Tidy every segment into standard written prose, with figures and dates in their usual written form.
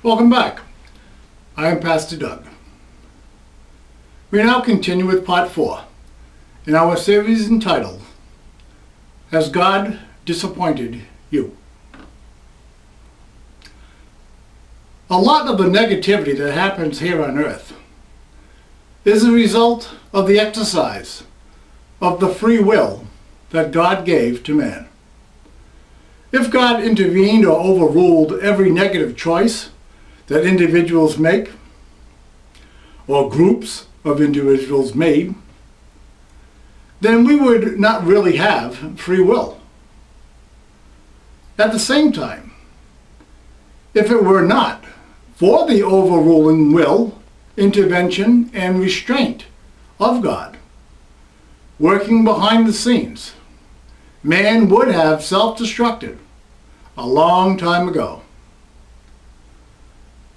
Welcome back. I am Pastor Doug. We now continue with part 4 in our series entitled, Has God Disappointed You? A lot of the negativity that happens here on earth is a result of the exercise of the free will that God gave to man. If God intervened or overruled every negative choice that individuals make, or groups of individuals made, then we would not really have free will. At the same time, if it were not for the overruling will, intervention, and restraint of God, working behind the scenes, man would have self-destructed a long time ago.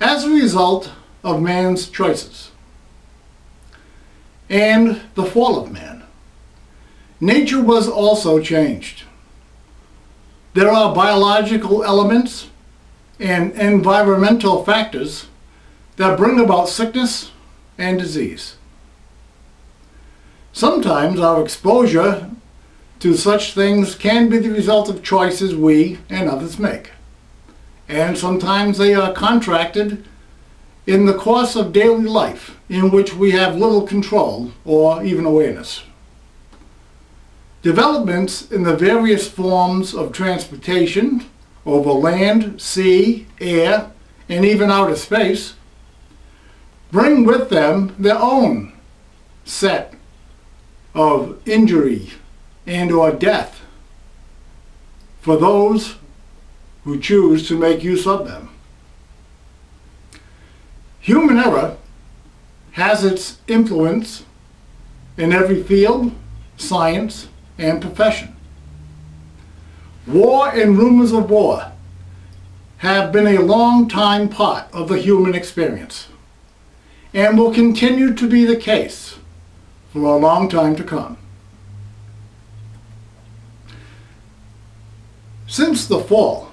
As a result of man's choices and the fall of man, nature was also changed. There are biological elements and environmental factors that bring about sickness and disease. Sometimes our exposure to such things can be the result of choices we and others make. And sometimes they are contracted in the course of daily life in which we have little control or even awareness. Developments in the various forms of transportation over land, sea, air, and even outer space bring with them their own set of injury and or death for those who choose to make use of them. Human error has its influence in every field, science, and profession. War and rumors of war have been a long-time part of the human experience and will continue to be the case for a long time to come. Since the fall,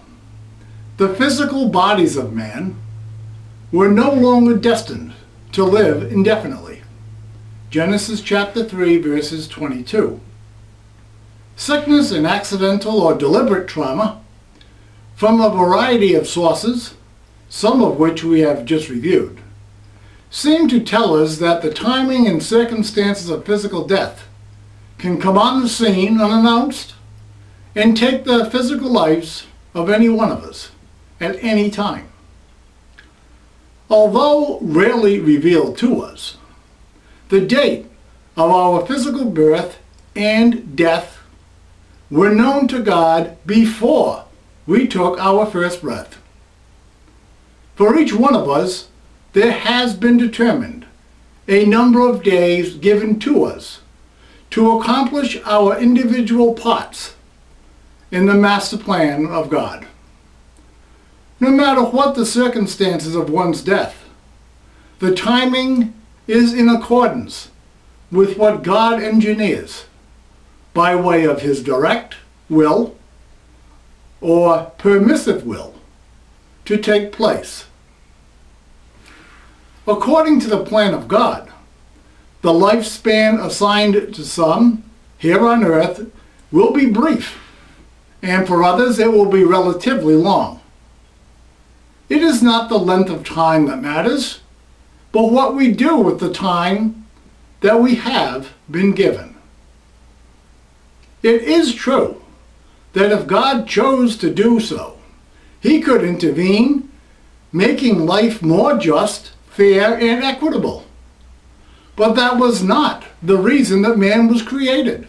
the physical bodies of man were no longer destined to live indefinitely. Genesis chapter 3 verses 22. Sickness and accidental or deliberate trauma from a variety of sources, some of which we have just reviewed, seem to tell us that the timing and circumstances of physical death can come on the scene unannounced and take the physical lives of any one of us at any time. Although rarely revealed to us, the date of our physical birth and death were known to God before we took our first breath. For each one of us, there has been determined a number of days given to us to accomplish our individual parts in the master plan of God. No matter what the circumstances of one's death, the timing is in accordance with what God engineers by way of His direct will or permissive will to take place. According to the plan of God, the lifespan assigned to some here on earth will be brief, and for others it will be relatively long. It is not the length of time that matters, but what we do with the time that we have been given. It is true that if God chose to do so, He could intervene, making life more just, fair, and equitable. But that was not the reason that man was created,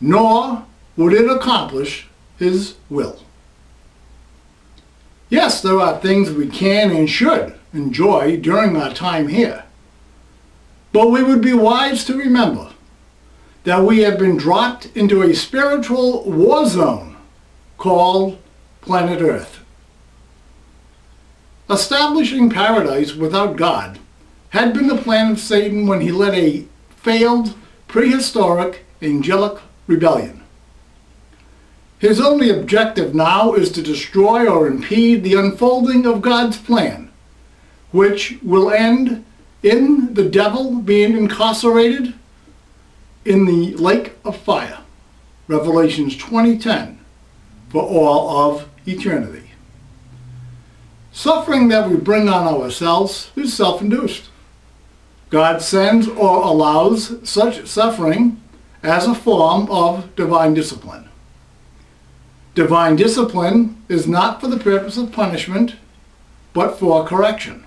nor would it accomplish His will. Yes, there are things we can and should enjoy during our time here, but we would be wise to remember that we have been dropped into a spiritual war zone called planet Earth. Establishing paradise without God had been the plan of Satan when he led a failed prehistoric angelic rebellion. His only objective now is to destroy or impede the unfolding of God's plan which will end in the devil being incarcerated in the lake of fire. Revelations 20:10, for all of eternity. Suffering that we bring on ourselves is self-induced. God sends or allows such suffering as a form of divine discipline. Divine discipline is not for the purpose of punishment, but for correction.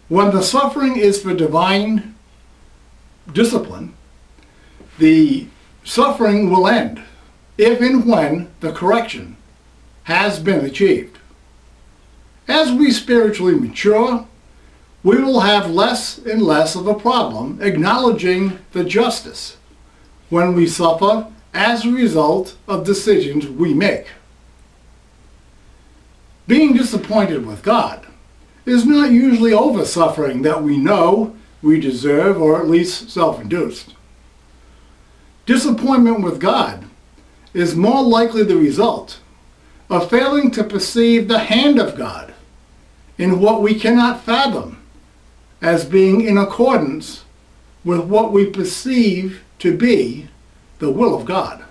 When the suffering is for divine discipline, the suffering will end if and when the correction has been achieved. As we spiritually mature, we will have less and less of a problem acknowledging the justice when we suffer as a result of decisions we make. Being disappointed with God is not usually over suffering that we know we deserve, or at least self-induced. Disappointment with God is more likely the result of failing to perceive the hand of God in what we cannot fathom as being in accordance with what we perceive to be the will of God.